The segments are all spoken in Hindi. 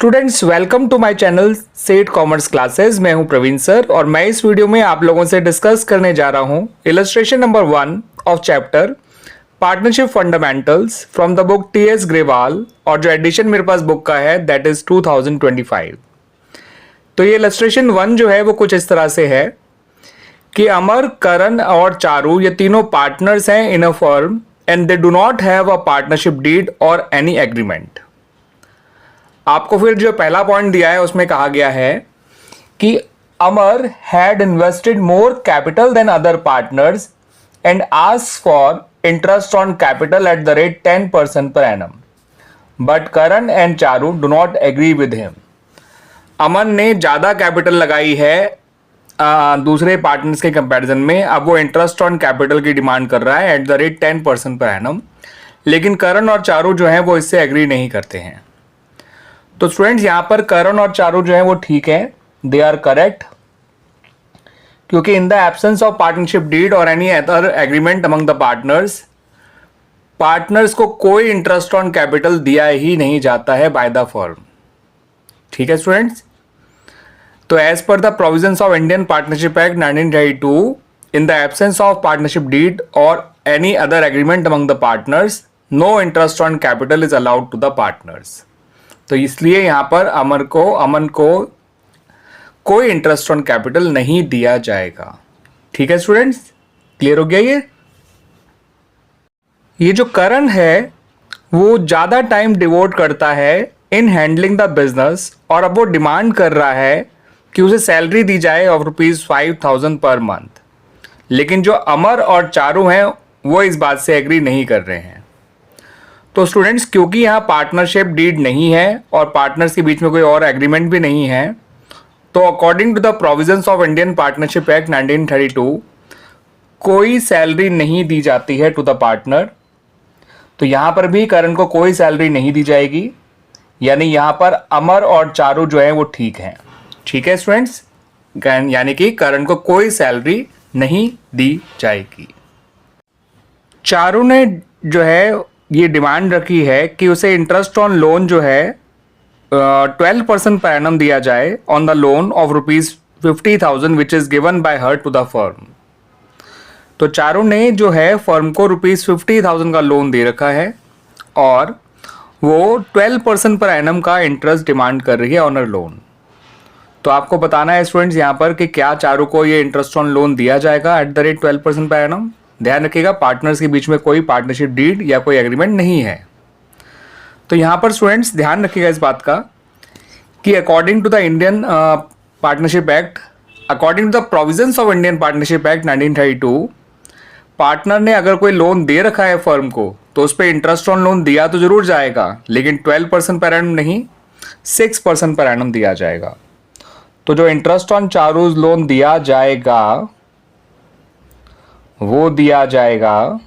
Students welcome to my channel set commerce classes. मैं हूं प्रवीण सर और मैं इस वीडियो में आप लोगों से डिस्कस करने जा रहा हूं illustration number 1 of chapter partnership fundamentals from the book T.S.. Grewal, और जो एडिशन मेरे पास बुक का है दैट इज 2025। तो ये इलस्ट्रेशन 1 जो है वो कुछ इस तरह से है कि अमर, करण और चारू ये तीनों पार्टनर्स हैं in a firm and they do not have a partnership deed और एनी एग्रीमेंट। आपको फिर जो पहला पॉइंट दिया है उसमें कहा गया है कि Amar had invested more capital than other partners and asked for interest on capital at the rate 10% per annum, but Karan and Charu do not agree with him. Aman ने ज़्यादा कैपिटल लगाई है दूसरे पार्टनर्स के कंपैरिजन में, अब वो इंटरेस्ट ऑन कैपिटल की डिमांड कर रहा है eight the rate 10% per annum, लेकिन करण और चारू जो है वो इससे एग्री नहीं करते हैं। तो स्टूडेंट्स यहाँ पर करण और चारू जो है वो ठीक है, दे आर करेक्ट, क्योंकि in the absence of partnership deed और any other agreement among the partners को कोई इंटरेस्ट ऑन कैपिटल दिया ही नहीं जाता है बाय द फर्म। ठीक है स्टूडेंट्स, तो as per the provisions of Indian Partnership Act 1932, in the absence of partnership deed और any other agreement among the partners, no interest on capital is allowed to the partners. तो इसलिए यहां पर अमन को कोई इंटरेस्ट ऑन कैपिटल नहीं दिया जाएगा। ठीक है स्टूडेंट्स, क्लियर हो गया ये जो करण है वो ज्यादा टाइम डिवोट करता है इन हैंडलिंग द बिजनेस, और अब वो डिमांड कर रहा है कि उसे सैलरी दी जाए ऑफ ₹5,000 पर मंथ, लेकिन जो अमर और चारू हैं वो इस बात से एग्री नहीं कर रहे हैं। तो स्टूडेंट्स, क्योंकि यहाँ पार्टनरशिप डीड नहीं है और पार्टनर्स के बीच में कोई और एग्रीमेंट भी नहीं है, तो according to the provisions of Indian Partnership Act 1932 कोई सैलरी नहीं दी जाती है टू द पार्टनर। तो यहाँ पर भी करण को कोई सैलरी नहीं दी जाएगी, यानी यहाँ पर अमर और चारू जो है वो ठीक हैं। ठीक है स्टूडेंट्स, यानी कि करण को कोई सैलरी नहीं दी जाएगी। चारू ने जो है ये डिमांड रखी है कि उसे इंटरेस्ट ऑन लोन जो है 12% per annum दिया जाए on the loan of ₹50,000 which is given by her to the firm. तो चारू ने जो है फर्म को ₹50,000 का लोन दे रखा है और वो 12% per annum का इंटरेस्ट डिमांड कर रही है ऑन अ लोन। तो आपको बताना है स्टूडेंट्स यहाँ पर कि क्या चारू को ये इंटरेस्ट ऑन लोन दिया जाएगा eight the rate 12% per annum। ध्यान रखिएगा, पार्टनर्स के बीच में कोई पार्टनरशिप डीड या कोई एग्रीमेंट नहीं है। तो यहाँ पर स्टूडेंट्स ध्यान रखिएगा इस बात का कि according to the Indian Partnership Act, according to the provisions of Indian Partnership Act 1932, partner ने अगर कोई लोन दे रखा है फर्म को तो उस पर इंटरेस्ट ऑन लोन दिया तो जरूर जाएगा, लेकिन 12% पर एनम नहीं, 6% पर एनम दिया जाएगा। तो जो इंटरेस्ट ऑन चारूज लोन दिया जाएगा वो दिया जाएगा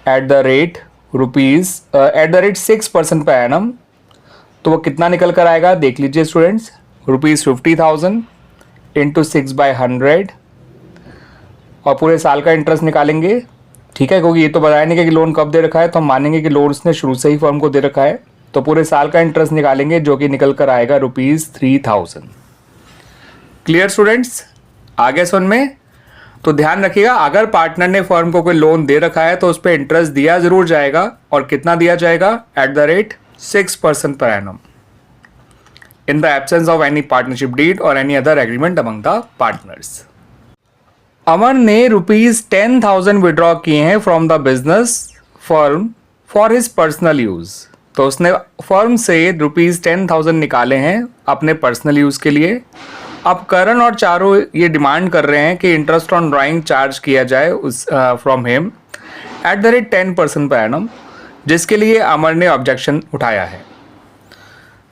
eight the rate 6% per annum. तो वो कितना निकल कर आएगा देख लीजिए स्टूडेंट्स, ₹50,000 इंटू 6/100, और पूरे साल का इंटरेस्ट निकालेंगे। ठीक है, क्योंकि ये तो बताया नहीं कि लोन कब दे रखा है, तो हम मानेंगे कि लोन उसने शुरू से ही फर्म को दे रखा है। तो पूरे साल का इंटरेस्ट निकालेंगे जो कि निकल कर आएगा ₹3,000। क्लियर स्टूडेंट्स, आगे सुन में। तो ध्यान रखिएगा, अगर पार्टनर ने फर्म को कोई लोन दे रखा है तो उस पर इंटरेस्ट दिया जरूर जाएगा, और कितना दिया जाएगा eight the rate 6% per annum in the absence of any partnership deed और any other agreement among the partners. Amar ने ₹10,000 विड्रॉ किए हैं from the business firm for his personal use. तो उसने फर्म से ₹10,000 निकाले हैं अपने पर्सनल यूज के लिए। अब करण और चारू ये डिमांड कर रहे हैं कि इंटरेस्ट ऑन ड्राइंग चार्ज किया जाए उस from him at the rate 10% per annum, जिसके लिए अमर ने ऑब्जेक्शन उठाया है।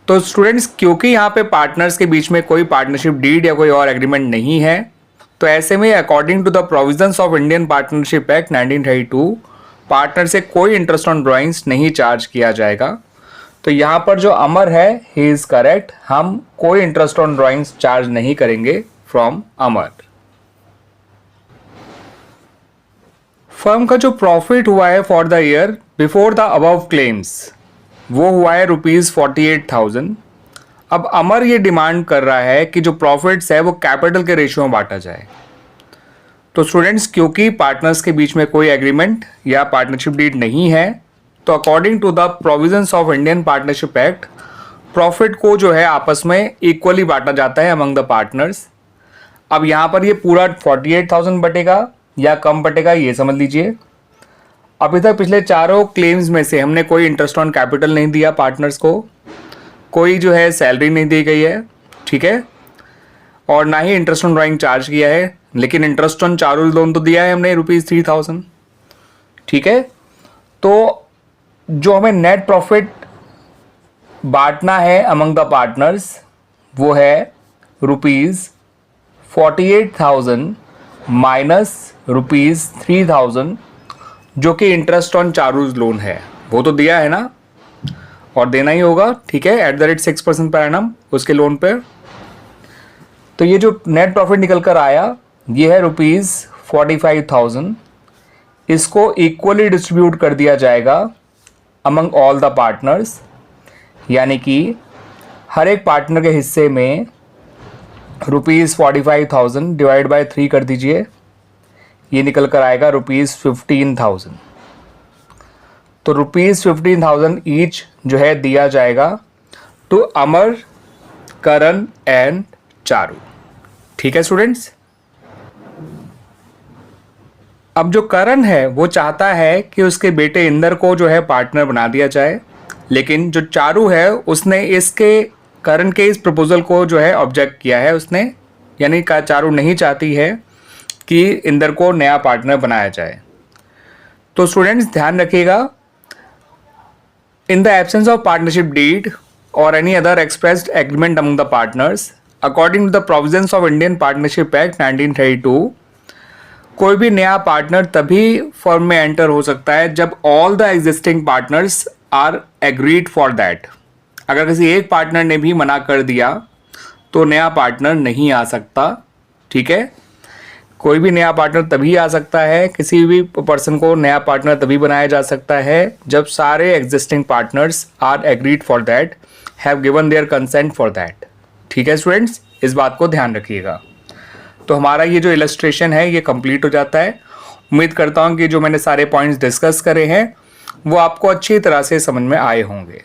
तो स्टूडेंट्स, क्योंकि यहाँ पे पार्टनर्स के बीच में कोई पार्टनरशिप डीड या कोई और एग्रीमेंट नहीं है, तो ऐसे में according to the provisions of Indian Partnership Act 1932 partner से कोई इंटरेस्ट ऑन ड्राइंग्स नहीं चार्ज किया जाएगा। तो यहाँ पर जो अमर है ही इज करेक्ट, हम कोई इंटरेस्ट ऑन ड्राइंग्स चार्ज नहीं करेंगे फ्रॉम अमर। फर्म का जो प्रॉफिट हुआ है for the year before the above claims वो हुआ है ₹48,000। अब अमर ये डिमांड कर रहा है कि जो प्रॉफिट्स है वो कैपिटल के रेशियो में बांटा जाए। तो स्टूडेंट्स, क्योंकि पार्टनर्स के बीच में कोई एग्रीमेंट या पार्टनरशिप डीड नहीं है, तो according to the provisions of Indian Partnership Act, profit को जो है आपस में इक्वली बांटा जाता है अमंग द पार्टनर्स। अब यहाँ पर ये पूरा 48,000 बटेगा या कम बटेगा, ये समझ लीजिए। अभी तक पिछले चारों क्लेम्स में से हमने कोई इंटरेस्ट ऑन कैपिटल नहीं दिया पार्टनर्स को, कोई जो है सैलरी नहीं दी गई है, ठीक है, और ना ही इंटरेस्ट ऑन ड्राइंग चार्ज किया है। लेकिन इंटरेस्ट ऑन चारों लोन तो दिया है हमने ₹3,000, ठीक है। तो जो हमें नेट प्रॉफिट बांटना है अमंग द पार्टनर्स वो है ₹48,000 माइनस ₹3,000, जो कि इंटरेस्ट ऑन चारूज लोन है। वो तो दिया है ना, और देना ही होगा, ठीक है, @6% पर एनम उसके लोन पर। तो ये जो नेट प्रॉफिट निकल कर आया ये है ₹45,000। इसको इक्वली डिस्ट्रीब्यूट कर दिया जाएगा अमंग ऑल द पार्टनर्स, यानी कि हर एक पार्टनर के हिस्से में ₹45,000 डिवाइड बाय 3 कर दीजिए, ये निकल कर आएगा ₹15,000। तो ₹15,000 ईच जो है दिया जाएगा टू अमर, करण एंड चारू, ठीक है स्टूडेंट्स। अब जो करण है वो चाहता है कि उसके बेटे इंदर को जो है पार्टनर बना दिया जाए, लेकिन जो चारू है उसने इसके करण के इस प्रपोजल को जो है ऑब्जेक्ट किया है उसने, यानी का चारू नहीं चाहती है कि इंदर को नया पार्टनर बनाया जाए। तो स्टूडेंट्स ध्यान रखिएगा, in the absence of partnership deed और any other expressed agreement among the partners according to the provisions of Indian Partnership Act 1932, कोई भी नया पार्टनर तभी फर्म में एंटर हो सकता है जब all the existing partners are agreed for that. अगर किसी एक पार्टनर ने भी मना कर दिया तो नया पार्टनर नहीं आ सकता, ठीक है। कोई भी नया पार्टनर तभी आ सकता है, किसी भी पर्सन को नया पार्टनर तभी बनाया जा सकता है जब सारे existing partners are agreed for that, have given their consent for that, ठीक है स्टूडेंट्स, इस बात को ध्यान रखिएगा। तो हमारा ये जो इलस्ट्रेशन है ये कंप्लीट हो जाता है। उम्मीद करता हूँ कि जो मैंने सारे पॉइंट्स डिस्कस करे हैं वो आपको अच्छी तरह से समझ में आए होंगे।